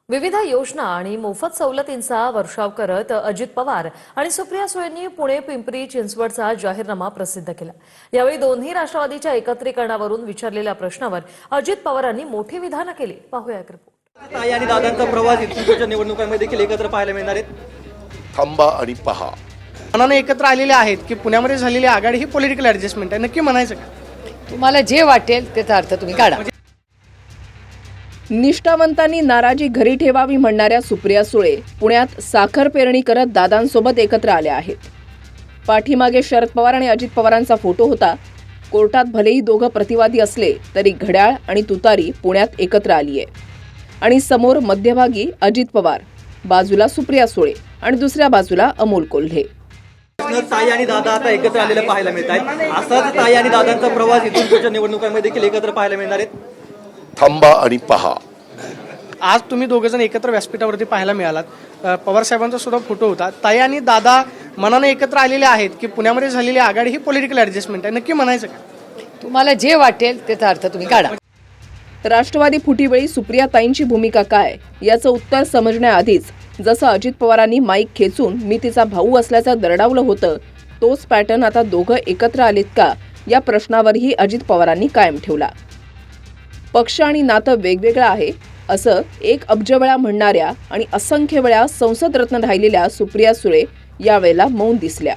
विविध योजना आणि मोफत सवलतींचा वर्षाव करत अजित पवार आणि सुप्रिया सुळेंनी पुणे पिंपरी चिंचवडचा जाहीरनामा प्रसिद्ध केला। यावेळी दोन्ही राष्ट्रवादीच्या एकत्रीकरणावरून विचारलेल्या प्रश्नावर अजित पवारांनी मोठी विधानं केली। पाहूया एक रिपोर्ट। ताई आणि दादांचा प्रवास इथून निवडणुकांमध्ये देखील एकत्र पाहायला मिळणार आहेत। थांबा आणि पहा। मनाने एकत्र आलेले आहेत की पुण्यामध्ये झालेली आघाडी ही पॉलिटिकल ॲडजस्टमेंट आहे, नक्की म्हणायचं का? तुम्हाला जे वाटेल त्याचा अर्थ तुम्ही काढा। निष्ठावंतांनी नाराजी घरी ठेवावी म्हणणाऱ्या सुप्रिया सुळे पुण्यात साखर पेरणी करत दादांसोबत एकत्र आल्या आहेत। पाठीमागे शरद पवार आणि अजित पवारांचा फोटो होता। कोर्टात भलेही दोघं प्रतिवादी असले तरी घड्याळ आणि तुतारी पुण्यात एकत्र आली आहे आणि समोर मध्यभागी अजित पवार, बाजूला सुप्रिया सुळे आणि दुसऱ्या बाजूला अमोल कोल्हे। ताई आणि दादा आता एकत्र आलेले पाहायला मिळत आहेत। असाच ताई आणि दादांचा प्रवास इथून निवडणुकांमध्ये देखील एकत्र पाहायला मिळणार आहेत। थांबा आणि पहा। आज तुम्ही दोघंजण एकत्र व्यासपीठावरती पाहायला मिळालात। पवार साहेबांचा सुद्धा फोटो होता। ताई आणि दादा मनाने एकत्र आलेले आहेत की पुण्यामध्ये झालेली आघाडी ही पॉलिटिकल ॲडजस्टमेंट आहे, नक्की म्हणायचं का? तुम्हाला जे वाटेल त्याचा अर्थ तुम्ही काढा। राष्ट्रवादी फुटीवेळी सुप्रिया ताईंची भूमिका काय याचं उत्तर समजण्याआधीच जसं अजित पवारांनी माईक खेचून मी तिचा भाऊ असल्याचं दरडावलं होतं, तोच पॅटर्न आता दोघं एकत्र आलेत का या प्रश्नावरही अजित पवारांनी कायम ठेवला। पक्ष आणि नातं वेगवेगळं आहे असं 1 अब्ज वेळा म्हणणाऱ्या आणि असंख्य वेळा संसद रत्न राहिलेल्या सुप्रिया सुळे यावेळेला मौन दिसल्या।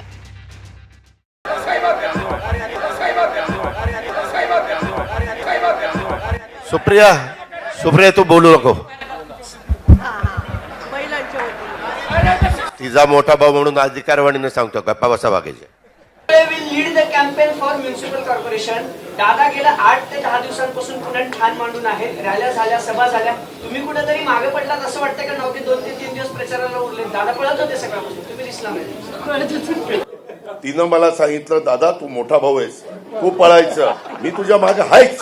सुप्रिया तू बोलू नको। तिचा मोठा भाऊ म्हणून अधिकारवाणीने सांगतो गप्पा बसा वागायचे। will lead the campaign for municipal corporation. दादा गेल्या 8 ते 10 दिवसांपासून पुण्यात ठाण मांडून आहे। रॅल्या झाल्या, सभा झाल्या। तुम्ही कुठेतरी मागे पडलात असं वाटतं का? 9 ते 2 ते 3 दिवस प्रचाराला उरले। दादा पळत होते सगळ्यापासून, तुम्ही दिसला नाही। तिनं मला सांगितलं, दादा तू मोठा भाऊ आहेस, तू पळायचं, मी तुझ्या मागे आहेच।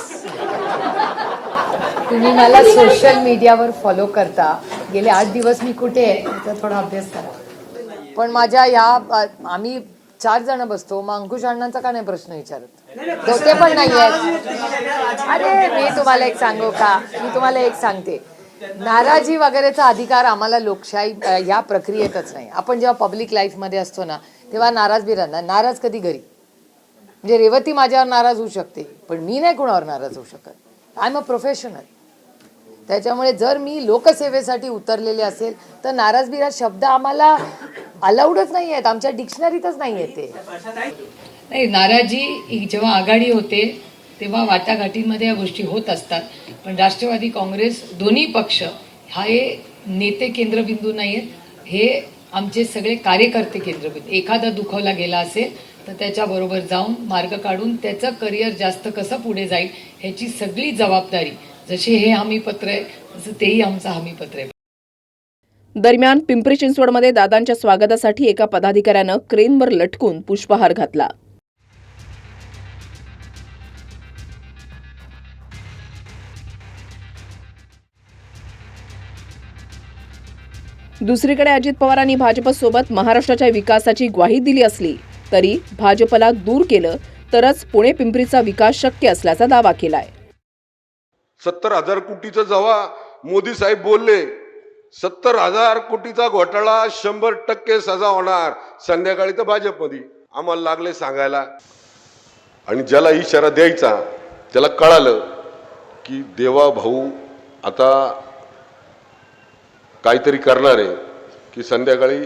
तुम्ही मला सोशल मीडियावर फॉलो करता, गेले 8 दिवस मी कुठे आहे त्याचा थोडा अभ्यास करा। पण माझ्या या आम्ही 4 जण बसतो, मग अंकुश अण्णांचा का नाही प्रश्न विचारत? ते पण नाही आहेत। अरे मी तुम्हाला एक सांगू का? मी तुम्हाला एक सांगते, नाराजी वगैरेचा अधिकार आम्हाला लोकशाही या प्रक्रियेतच नाही। आपण जेव्हा पब्लिक लाईफमध्ये असतो ना तेव्हा नाराज बी राहणार। नाराज कधी घरी, म्हणजे रेवती माझ्यावर नाराज होऊ शकते पण मी नाही कोणावर नाराज होऊ शकत। I am a professional. त्याच्यामुळे जर मी लोकसेवेसाठी उतरलेले असेल तर नाराजगी हा शब्द आम्हाला अलाउडच नाही आहेत, आमच्या डिक्शनरीतच नाही येते। नाही, नाराजी जेव्हा आघाडी होते तेव्हा वाटाघाटींमध्ये या गोष्टी होत असतात, पण राष्ट्रवादी काँग्रेस दोन्ही पक्ष हे नेते केंद्रबिंदू नाही आहेत, हे आमचे सगळे कार्यकर्ते केंद्रबिंदू। एखादा दुखावला गेला असेल तर त्याच्याबरोबर जाऊन मार्ग काढून त्याचं करिअर जास्त कसं पुढे जाईल ह्याची सगळी जबाबदारी, जसे हे हमीपत्र आहे तसं तेही आमचं हमीपत्र आहे। दरम्यान पिंपरी चिंचवडमध्ये दादांच्या स्वागतासाठी एका पदाधिकाऱ्यानं क्रेनवर लटकून पुष्पहार घातला। दुसरीकडे अजित पवारांनी भाजपसोबत महाराष्ट्राच्या विकासाची ग्वाही दिली असली तरी भाजपला दूर केलं तरच पुणे पिंपरीचा विकास शक्य असल्याचा दावा केलाय। 70,000 कोटीचा जेव्हा मोदी साहेब बोलले 70,000 कोटीचा घोटाळा 100% सजा होणार, संध्याकाळी तर भाजपमध्ये आम्हाला लागले सांगायला। आणि ज्याला इशारा द्यायचा त्याला कळालं की देवा भाऊ आता काहीतरी करणार आहे की संध्याकाळी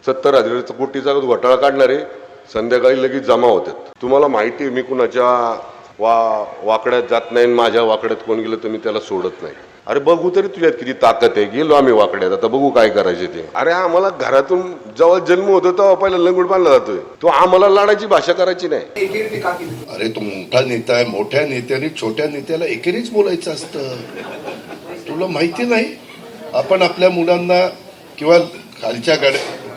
70,000 कोटीचा घोटाळा काढणार आहे, संध्याकाळी लगेच जमा होतात। तुम्हाला माहिती आहे मी कुणाच्या वाकड्यात जात नाही, माझ्या वाकड्यात कोण गेलं तर मी त्याला सोडत नाही। अरे बघू तरी तुझ्यात किती ताकद आहे, गेलो आम्ही वाकड्यात, आता बघू काय करायचे ते। अरे आम्हाला घरातून जेव्हा जन्म होतो तेव्हा पहिला लंगूट बांधला जातोय, तो आम्हाला लढायची भाषा करायची नाही। अरे तो मोठा नेता आहे, मोठ्या नेत्याने छोट्या नेत्याला एकेरीच बोलायचं असतं। तुला माहिती नाही, आपण आपल्या मुलांना किंवा खालच्या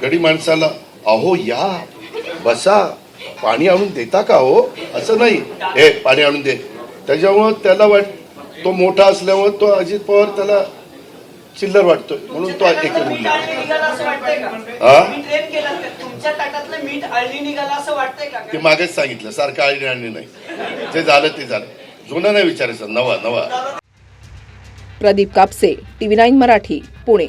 गडी माणसाला अहो या बसा पाणी आणून देता का हो, असं नाही, हे पाणी आणून दे। त्याच्यामुळं त्याला तो मोठा असल्यामुळे तो अजित पवार त्याला चिल्लर वाटतोय म्हणून तो एक ते मागेच सांगितलं, सारखं आळणी आणली नाही, जे झालं ते झालं, जुनं नाही विचारायचं, नवा। प्रदीप कापसे, TV9 मराठी, पुणे.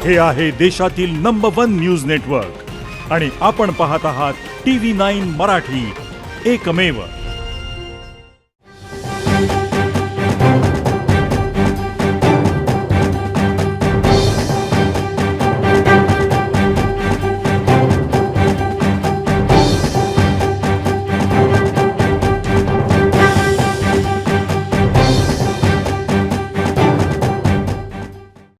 हे आहे देशातील नंबर 1 न्यूज नेटवर्क आणि आपण पाहत आहात TV9 मराठी, एकमेव.